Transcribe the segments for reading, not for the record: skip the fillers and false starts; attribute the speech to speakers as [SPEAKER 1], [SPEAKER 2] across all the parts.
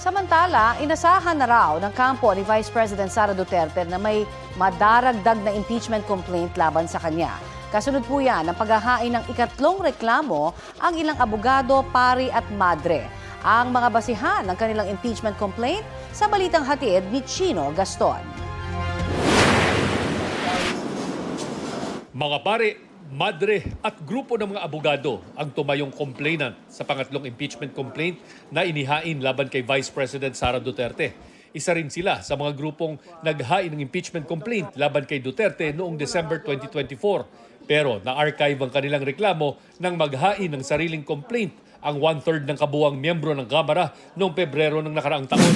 [SPEAKER 1] Samantala, inasahan na raw ng kampo ni Vice President Sara Duterte na may madaragdag na impeachment complaint laban sa kanya. Kasunod po yan ang paghahain ng ikatlong reklamo ang ilang abogado, pari at madre. Ang mga basihan ng kanilang impeachment complaint sa balitang hatid ni Chino Gaston.
[SPEAKER 2] Mga pare, madre at grupo ng mga abogado ang tumayong complainant sa pangatlong impeachment complaint na inihain laban kay Vice President Sara Duterte. Isa rin sila sa mga grupong naghain ng impeachment complaint laban kay Duterte noong December 2024. Pero na-archive ang kanilang reklamo nang maghain ng sariling complaint ang 1/3 ng kabuuang miyembro ng Kamara noong Pebrero ng nakaraang taon.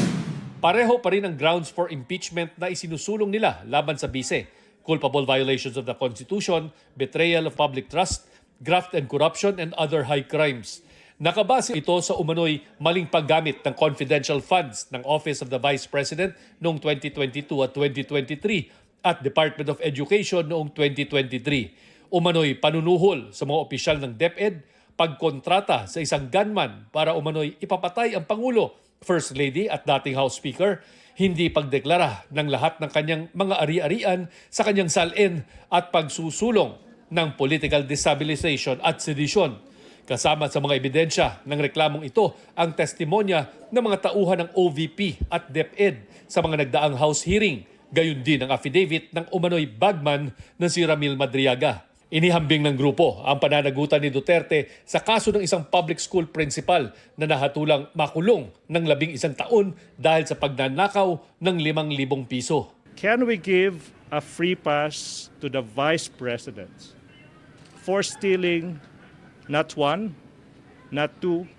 [SPEAKER 2] Pareho pa rin ang grounds for impeachment na isinusulong nila laban sa bise. Culpable violations of the Constitution, betrayal of public trust, graft and corruption, and other high crimes. Nakabase ito sa umano'y maling paggamit ng confidential funds ng Office of the Vice President noong 2022 at 2023 at Department of Education noong 2023. Umano'y panunuhol sa mga opisyal ng DepEd, pagkontrata sa isang gunman para umano'y ipapatay ang Pangulo, First Lady at dating House Speaker, hindi pagdeklara ng lahat ng kanyang mga ari-arian sa kanyang salin at pagsusulong ng political destabilization at sedisyon. Kasama sa mga ebidensya ng reklamong ito ang testimonya ng mga tauhan ng OVP at DepEd sa mga nagdaang House hearing, gayon din ang affidavit ng umano'y bagman na si Ramil Madriaga. Inihambing ng grupo ang pananagutan ni Duterte sa kaso ng isang public school principal na nahatulang makulong ng 11 taon dahil sa pagnanakaw ng 5,000 piso.
[SPEAKER 3] Can we give a free pass to the Vice President for stealing not one, not two,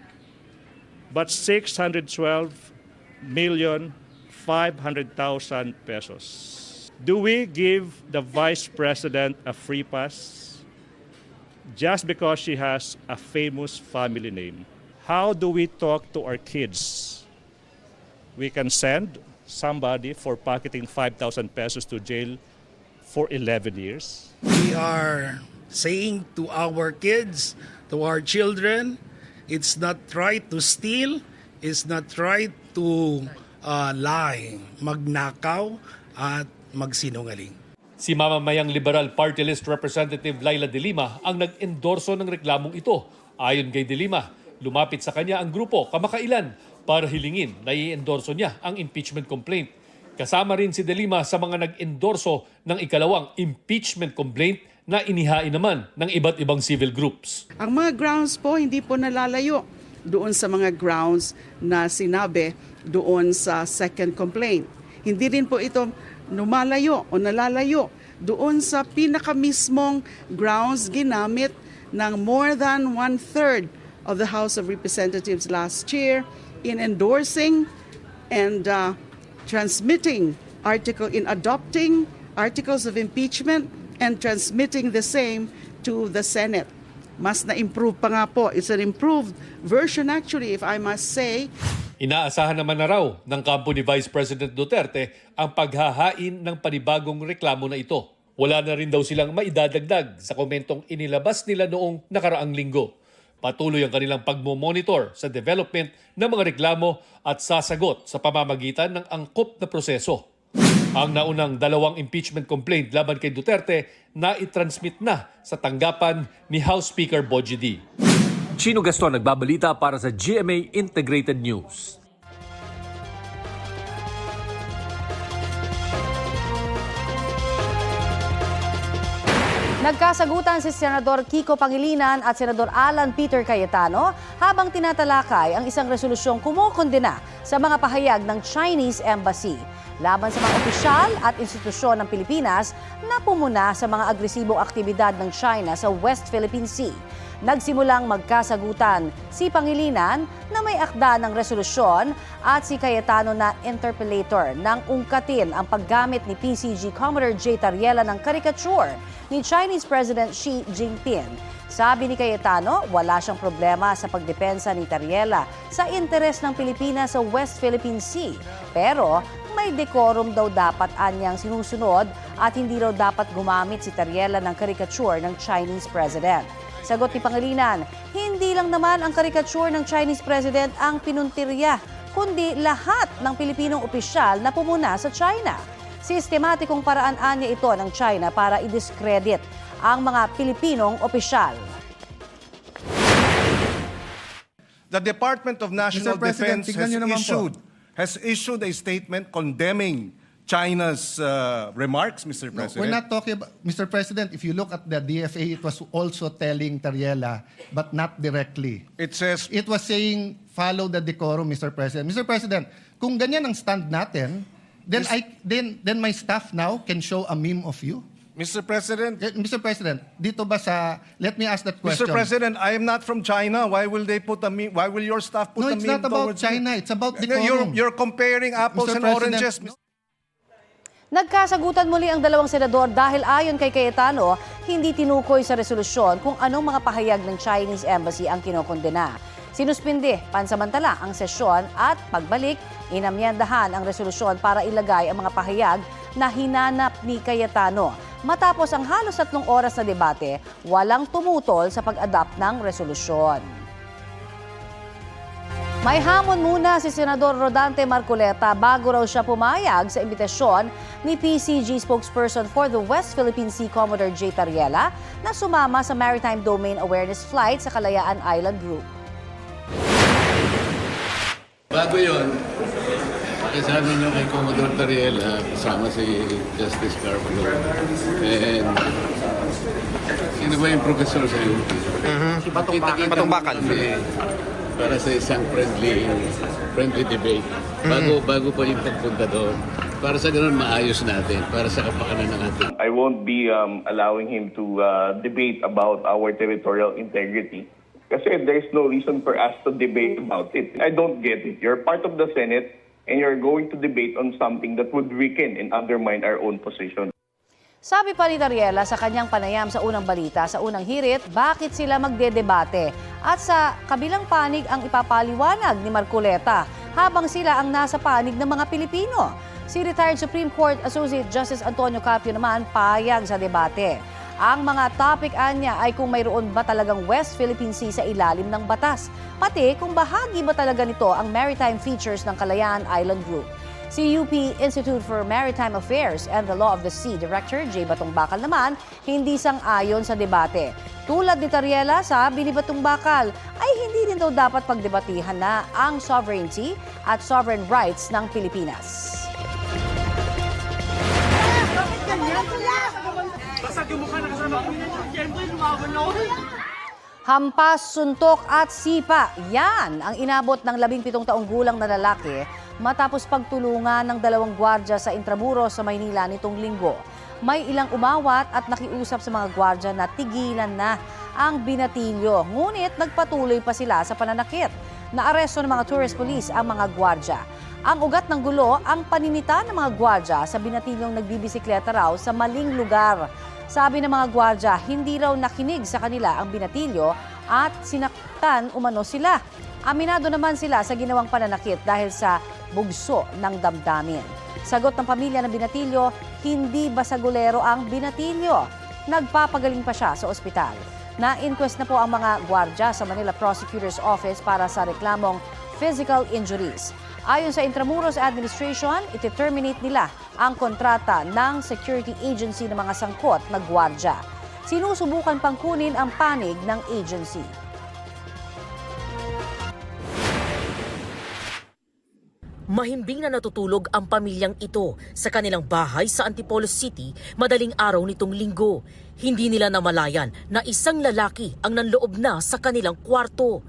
[SPEAKER 3] but 612,500,000 pesos? Do we give the Vice President a free pass just because she has a famous family name? How do we talk to our kids? We can send somebody for pocketing 5,000 pesos to jail for 11 years.
[SPEAKER 4] We are saying to our kids, to our children, it's not right to steal, it's not right to lie, magnakaw at magsinungaling.
[SPEAKER 2] Si mamamayang Liberal Party List Representative Laila De Lima ang nag-endorso ng reklamong ito. Ayon kay De Lima, lumapit sa kanya ang grupo kamakailan para hilingin na i-endorso niya ang impeachment complaint. Kasama rin si De Lima sa mga nag-endorso ng ikalawang impeachment complaint na inihain naman ng iba't ibang civil groups.
[SPEAKER 5] Ang mga grounds po hindi po nalalayo doon sa mga grounds na sinabi doon sa second complaint. Hindi rin po ito lumalayo o nalalayo doon sa pinakamismong grounds ginamit ng more than 1/3 of the House of Representatives last year in endorsing and adopting articles of impeachment and transmitting the same to the Senate. Mas na-improve pa nga po. It's an improved version actually, if I must say.
[SPEAKER 2] Inaasahan naman na raw ng kampo ni Vice President Duterte ang paghahain ng panibagong reklamo na ito. Wala na rin daw silang maidadagdag sa komentong inilabas nila noong nakaraang linggo. Patuloy ang kanilang pagmomonitor sa development ng mga reklamo at sasagot sa pamamagitan ng angkop na proseso. Ang naunang 2 impeachment complaint laban kay Duterte na itransmit na sa tanggapan ni House Speaker Bogie D.
[SPEAKER 6] Chino Gaston nagbabalita para sa GMA Integrated News.
[SPEAKER 1] Nagkasagutan si Senador Kiko Pangilinan at Senador Alan Peter Cayetano habang tinatalakay ang isang resolusyong kumokondena sa mga pahayag ng Chinese Embassy laban sa mga opisyal at institusyon ng Pilipinas na pumuna sa mga agresibong aktibidad ng China sa West Philippine Sea. Nagsimulang magkasagutan si Pangilinan na may akda ng resolusyon at si Cayetano na interpellator nang ungkatin ang paggamit ni PCG Commodore J. Tariela ng caricature ni Chinese President Xi Jinping. Sabi ni Cayetano, wala siyang problema sa pagdepensa ni Tariela sa interes ng Pilipinas sa West Philippine Sea. Pero may decorum daw dapat anyang sinusunod at hindi raw dapat gumamit si Tariela ng caricature ng Chinese President. Sagot ni Pangilinan, hindi lang naman ang caricature ng Chinese President ang pinuntirya, kundi lahat ng Pilipinong opisyal na pumuna sa China. Sistematikong paraan anya ito ng China para i-discredit ang mga Pilipinong opisyal.
[SPEAKER 7] The Department of National
[SPEAKER 8] Mr. President,
[SPEAKER 7] Defense
[SPEAKER 8] tignan niyo naman po.
[SPEAKER 7] has issued a statement condemning China's remarks, Mr.
[SPEAKER 8] No,
[SPEAKER 7] President.
[SPEAKER 8] we're not talking about, Mr. President, if you look at the DFA, it was also telling Tariela, but not directly.
[SPEAKER 7] It says,
[SPEAKER 8] It was saying, follow the decorum, Mr. President. Mr. President, kung ganyan ang stand natin, then my staff now can show a meme of you.
[SPEAKER 7] Mr. President,
[SPEAKER 8] Mr. President, dito ba sa, let me ask that question.
[SPEAKER 7] Mr. President, I am not from China. Why will they put a meme? Why will your staff put
[SPEAKER 8] No,
[SPEAKER 7] a
[SPEAKER 8] it's
[SPEAKER 7] meme
[SPEAKER 8] not about
[SPEAKER 7] towards me?
[SPEAKER 8] China, it's about decorum.
[SPEAKER 7] You're comparing apples
[SPEAKER 8] Mr.
[SPEAKER 7] and
[SPEAKER 8] President,
[SPEAKER 7] oranges.
[SPEAKER 1] Nagkasagutan muli ang dalawang senador dahil ayon kay Cayetano, hindi tinukoy sa resolusyon kung anong mga pahayag ng Chinese Embassy ang kinokondena. Sinuspindi pansamantala ang sesyon at pagbalik, inamyendahan ang resolusyon para ilagay ang mga pahayag na hinanap ni Cayetano. Matapos ang halos 3 oras na debate, walang tumutol sa pag-adapt ng resolusyon. May hamon muna si Senador Rodante Marcoleta bago raw siya pumayag sa imbitasyon ni PCG spokesperson for the West Philippine Sea Commodore J. Tariela na sumama sa Maritime Domain Awareness Flight sa Kalayaan Island Group.
[SPEAKER 9] Bago yun, kasama niyo kay Commodore Tariela, kasama si Justice Carpenter. And sino ba yung professor sa UP? Si Batong Bakal. Para sa isang friendly debate. Bago pa yung pagpunta doon. Para sa ganun maayos natin, para sa kapakanan ng ating.
[SPEAKER 10] I won't be allowing him to debate about our territorial integrity kasi there's no reason for us to debate about it. I don't get it. You're part of the Senate and you're going to debate on something that would weaken and undermine our own position.
[SPEAKER 1] Sabi pa ni Tariela sa kanyang panayam sa unang balita, sa unang hirit, bakit sila magdedebate? At sa kabilang panig ang ipapaliwanag ni Marcoleta habang sila ang nasa panig ng mga Pilipino. Si retired Supreme Court Associate Justice Antonio Capio naman payag sa debate. Ang mga topic anya ay kung mayroon ba talagang West Philippine Sea sa ilalim ng batas, pati kung bahagi ba talaga nito ang maritime features ng Kalayaan Island Group. Si UP Institute for Maritime Affairs and the Law of the Sea Director J. Batong Bakal naman hindi sang-ayon sa debate. Tulad ni Tariela, sabi ni Batong Bakal ay hindi din daw dapat pagdebatihan na ang sovereignty at sovereign rights ng Pilipinas. Hampas, suntok at sipa. Yan ang inabot ng 17 taong gulang na lalaki matapos pagtulungan ng 2 gwardya sa Intramuros sa Maynila nitong linggo. May ilang umawat at nakiusap sa mga gwardya na tigilan na ang binatilyo. Ngunit nagpatuloy pa sila sa pananakit. Naaresto ng mga tourist police ang mga gwardya. Ang ugat ng gulo, ang paninita ng mga gwardya sa binatilyong nagbibisikleta raw sa maling lugar. Sabi ng mga gwardya, hindi raw nakinig sa kanila ang binatilyo at sinaktan umano sila. Aminado naman sila sa ginawang pananakit dahil sa bugso ng damdamin. Sagot ng pamilya ng binatilyo, hindi basagulero ang binatilyo. Nagpapagaling pa siya sa ospital. Na-inquest na po ang mga gwardya sa Manila Prosecutor's Office para sa reklamong physical injuries. Ayon sa Intramuros Administration, iti-terminate nila ang kontrata ng security agency ng mga sangkot na gwardya. Sinusubukan pang kunin ang panig ng agency.
[SPEAKER 11] Mahimbing na natutulog ang pamilyang ito sa kanilang bahay sa Antipolo City madaling araw nitong linggo. Hindi nila namalayan na isang lalaki ang nanloob na sa kanilang kwarto.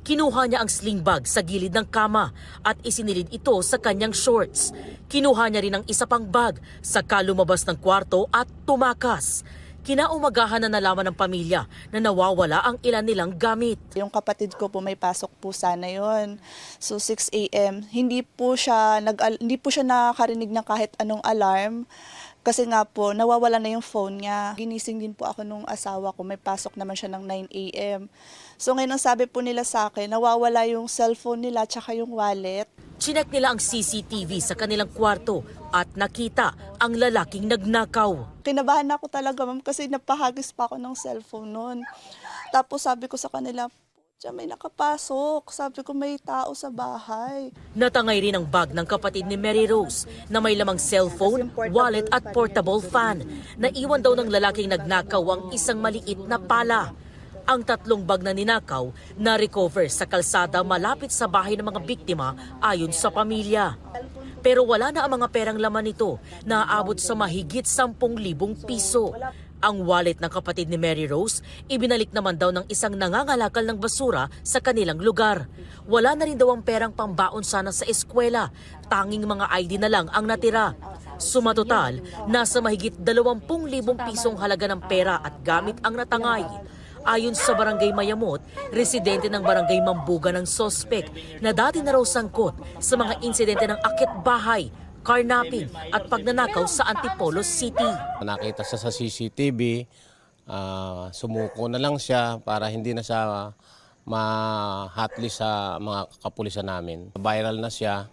[SPEAKER 11] Kinuha niya ang sling bag sa gilid ng kama at isinilid ito sa kanyang shorts. Kinuha niya rin ang isa pang bag, saka lumabas ng kwarto at tumakas. Kinaumagahan na nalaman ng pamilya na nawawala ang ilan nilang gamit.
[SPEAKER 12] Yung kapatid ko po may pasok po sana yon. So 6 a.m. Hindi po siya nakakarinig ng kahit anong alarm. Kasi nga po, nawawala na yung phone niya. Ginising din po ako nung asawa ko, may pasok naman siya ng 9 a.m. So ngayon ang sabi po nila sa akin, nawawala yung cellphone nila tsaka yung wallet.
[SPEAKER 11] Chinek nila ang CCTV sa kanilang kwarto at nakita ang lalaking nagnakaw.
[SPEAKER 12] Kinabahan ako talaga ma'am kasi napahagis pa ako ng cellphone noon. Tapos sabi ko sa kanila, Diyan may nakapasok. Sabi ko may tao sa bahay.
[SPEAKER 11] Natangay rin ang bag ng kapatid ni Mary Rose na may lamang cellphone, wallet at portable fan. Naiwan daw ng lalaking nagnakaw ang isang maliit na pala. Ang 3 bag na ninakaw na-recover sa kalsada malapit sa bahay ng mga biktima ayon sa pamilya. Pero wala na ang mga perang laman nito na aabot sa mahigit 10,000 piso. Ang wallet ng kapatid ni Mary Rose, ibinalik naman daw ng isang nangangalakal ng basura sa kanilang lugar. Wala na rin daw ang perang pambaon sana sa eskwela. Tanging mga ID na lang ang natira. Sumatotal, nasa mahigit 20,000 pisong halaga ng pera at gamit ang natangay. Ayon sa Barangay Mayamot, residente ng Barangay Mambuga ng sospek na dati na raw sangkot sa mga insidente ng akit bahay, carnapping at pagnanakaw sa Antipolo City.
[SPEAKER 13] Nakita siya sa CCTV, sumuko na lang siya para hindi na siya ma-hotlist sa mga kapulisan namin. Viral na siya,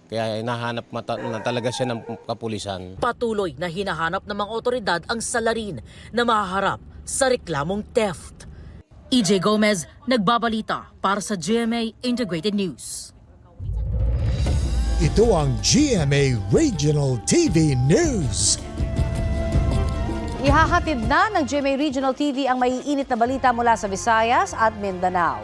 [SPEAKER 13] kaya hinahanap na talaga siya ng kapulisan.
[SPEAKER 11] Patuloy na hinahanap ng mga otoridad ang salarin na mahaharap sa reklamong theft. EJ Gomez, nagbabalita para sa GMA Integrated News.
[SPEAKER 14] Ito ang GMA Regional TV News.
[SPEAKER 1] Ihahatid na ng GMA Regional TV ang maiinit na balita mula sa Visayas at Mindanao.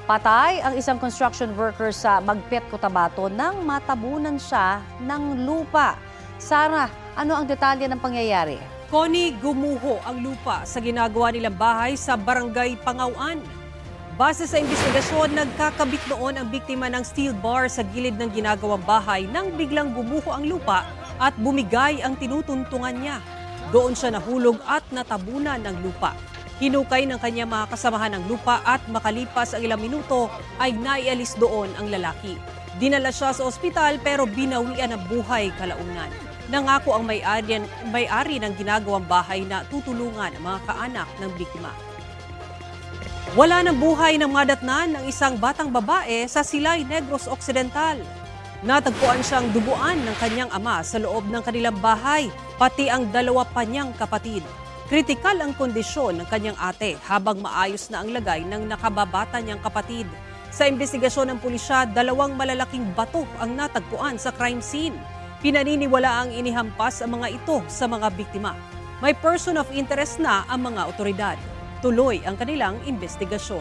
[SPEAKER 1] Patay ang isang construction worker sa Magpet, Cotabato nang matabunan siya ng lupa. Sara, ano ang detalye ng pangyayari?
[SPEAKER 15] Connie, gumuho ang lupa sa ginagawa nilang bahay sa Barangay Pangauan. Base sa investigasyon, nagkakabit noon ang biktima ng steel bar sa gilid ng ginagawang bahay nang biglang gumuho ang lupa at bumigay ang tinutuntungan niya. Doon siya nahulog at natabunan ng lupa. Hinukay ng kanyang mga kasamahan ng lupa at makalipas ang ilang minuto ay naialis doon ang lalaki. Dinala siya sa ospital pero binawian ng buhay kalaunan. Nangako ang may-ari ng ginagawang bahay na tutulungan ang mga kaanak ng biktima. Wala ng buhay ng madatnan ng isang batang babae sa Silay, Negros Occidental. Natagpuan siyang duguan ng kanyang ama sa loob ng kanilang bahay, pati ang 2 pa niyang kapatid. Kritikal ang kondisyon ng kanyang ate habang maayos na ang lagay ng nakababata niyang kapatid. Sa investigasyon ng pulisya, 2 malalaking bato ang natagpuan sa crime scene. Pinaniniwala ang inihampas ang mga ito sa mga biktima. May person of interest na ang mga otoridad. Tuloy ang kanilang investigasyon.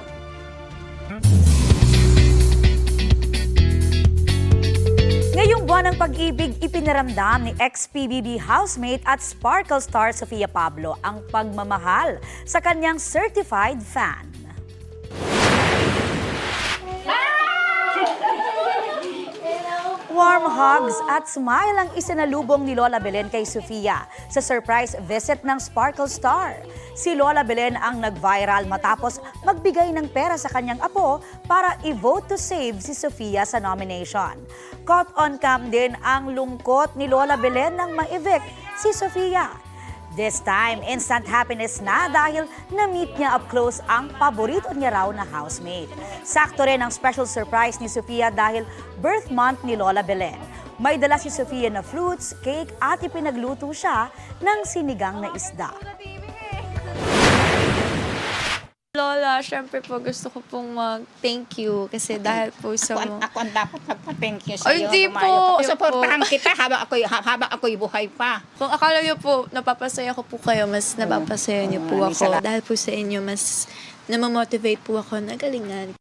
[SPEAKER 16] Ngayong buwan ng pag-ibig, ipinaramdam ni ex-PBB housemate at Sparkle star Sofia Pablo ang pagmamahal sa kanyang certified fan. Warm hugs at smile ang isinalubong ni Lola Belen kay Sofia sa surprise visit ng Sparkle star. Si Lola Belen ang nag-viral matapos magbigay ng pera sa kanyang apo para i-vote to save si Sofia sa nomination. Caught on cam din ang lungkot ni Lola Belen nang ma-evict si Sofia. This time, instant happiness na dahil na-meet niya up close ang paborito niya raw na housemate. Sakto rin ang special surprise ni Sofia dahil birth month ni Lola Belen. May dala si Sofia na fruits, cake at ipinagluto siya ng sinigang na isda.
[SPEAKER 17] Lola, syempre po gusto ko pong mag-thank you kasi dahil po sa
[SPEAKER 18] Ako ang dapat magpa-thank you sa
[SPEAKER 17] Ay,
[SPEAKER 18] iyo.
[SPEAKER 17] hindi po.
[SPEAKER 18] Suportahan kita habang ako'y buhay pa.
[SPEAKER 17] Kung akala niyo po napapasaya ko po kayo, mas napapasaya niyo po ako. Dahil po sa inyo, mas namamotivate po ako na galingan.